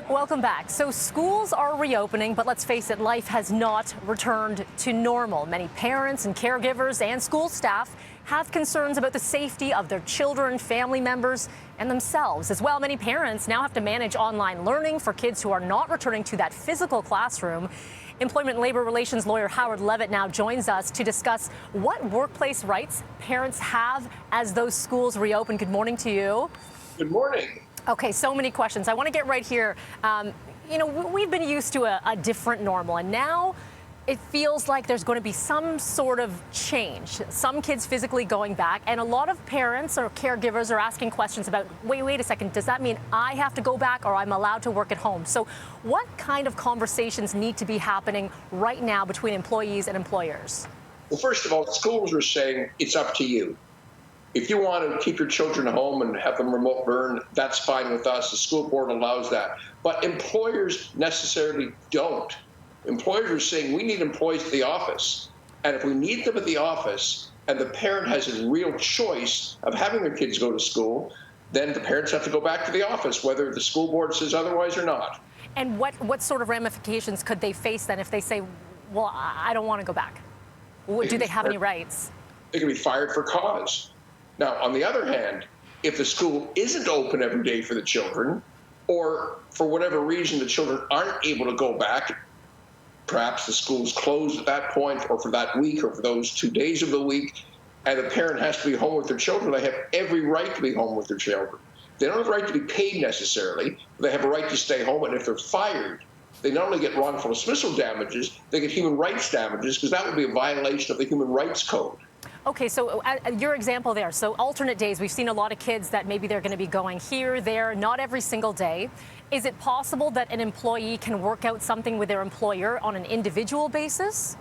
Welcome back. So schools are reopening, but let's face it, life has not returned to normal. Many parents and caregivers and school staff have concerns about the safety of their children, family members, and themselves. As well, many parents now have to manage online learning for kids who are not returning to that physical classroom. Employment and labor relations lawyer Howard Levitt now joins us to discuss what workplace rights parents have as those schools reopen. Good morning to you. Good morning. Okay, so many questions. I want to get right here. We've been used to a different normal, and now it feels like there's going to be some sort of change. Some kids physically going back, and a lot of parents or caregivers are asking questions about, wait a second, does that mean I have to go back or I'm allowed to work at home? So what kind of conversations need to be happening right now between employees and employers? Well, first of all, schools are saying it's up to you. If you want to keep your children home and have them remote learn, that's fine with us. The school board allows that. But employers necessarily don't. Employers are saying we need employees at the office. And if we need them at the office and the parent has a real choice of having their kids go to school, then the parents have to go back to the office, whether the school board says otherwise or not. And what sort of ramifications could they face then if they say, well, I don't want to go back? Do they have any rights? They can be fired for cause. Now, on the other hand, if the school isn't open every day for the children, or for whatever reason the children aren't able to go back, perhaps the school's closed at that point, or for that week, or for those 2 days of the week, and the parent has to be home with their children, they have every right to be home with their children. They don't have a right to be paid necessarily, but they have a right to stay home, and if they're fired, they not only get wrongful dismissal damages, they get human rights damages, because that would be a violation of the Human Rights Code. Okay, so your example there, so alternate days, we've seen a lot of kids that maybe they're going to be going here, there, not every single day. Is it possible that an employee can work out something with their employer on an individual basis?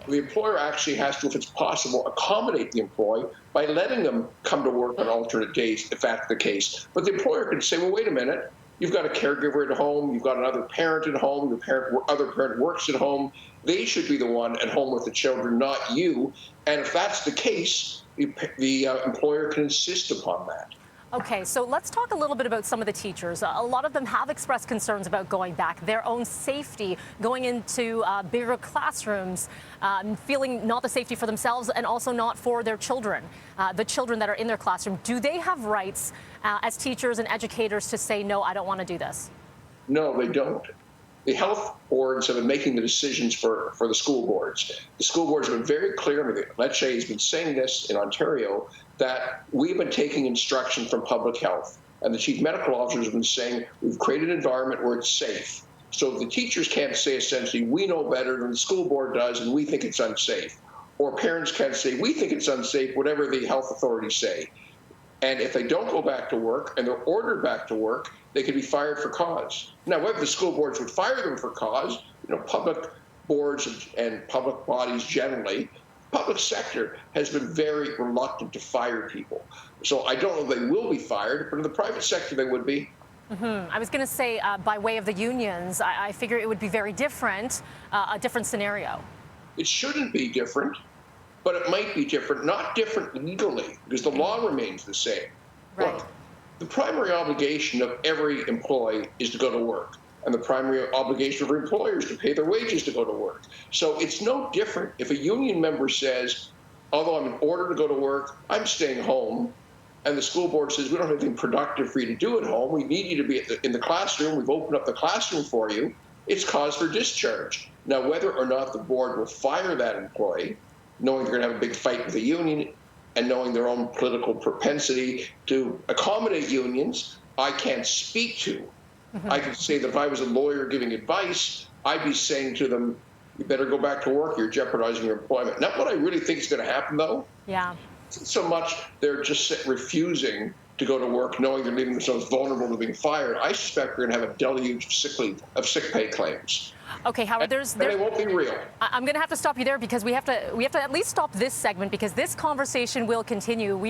The employer actually has to, if it's possible, accommodate the employee by letting them come to work on alternate days, if that's the case. But the employer can say, well, wait a minute, you've got a caregiver at home, you've got another parent at home, your other parent works at home. They should be the one at home with the children, not you. And if that's the case, the employer can insist upon that. Okay, so let's talk a little bit about some of the teachers. A lot of them have expressed concerns about going back, their own safety, going into bigger classrooms, feeling not the safety for themselves and also not for their children, the children that are in their classroom. Do they have rights as teachers and educators to say, no, I don't want to do this? No, they don't. The health boards have been making the decisions for the school boards. The school boards have been very clear. Lecce has been saying this in Ontario, that we've been taking instruction from public health. And the chief medical officers have been saying we've created an environment where it's safe. So the teachers can't say essentially, we know better than the school board does and we think it's unsafe. Or parents can't say, we think it's unsafe, whatever the health authorities say. And if they don't go back to work and they're ordered back to work, they could be fired for cause. Now, whether the school boards would fire them for cause, public boards and public bodies generally, public sector has been very reluctant to fire people. So I don't know if they will be fired, but in the private sector they would be. I was going to say, by way of the unions, I figure it would be very different, a different scenario. It shouldn't be different, but it might be different, not different legally, because the law remains the same. Right. Look, the primary obligation of every employee is to go to work, and the primary obligation of employers to pay their wages to go to work. So it's no different if a union member says, although I'm in order to go to work, I'm staying home, and the school board says, we don't have anything productive for you to do at home, we need you to be in the classroom, we've opened up the classroom for you, it's cause for discharge. Now, whether or not the board will fire that employee, knowing they're going to have a big fight with the union, and knowing their own political propensity to accommodate unions, I can't speak to. I can say that if I was a lawyer giving advice, I'd be saying to them, you better go back to work, you're jeopardizing your employment. Not what I really think is going to happen, though. Yeah. So much they're just refusing to go to work, knowing they're leaving themselves vulnerable to being fired. I suspect we're going to have a deluge of sick pay claims. Okay, Howard, and they won't be real. I'm going to have to stop you there because we have to at least stop this segment because this conversation will continue.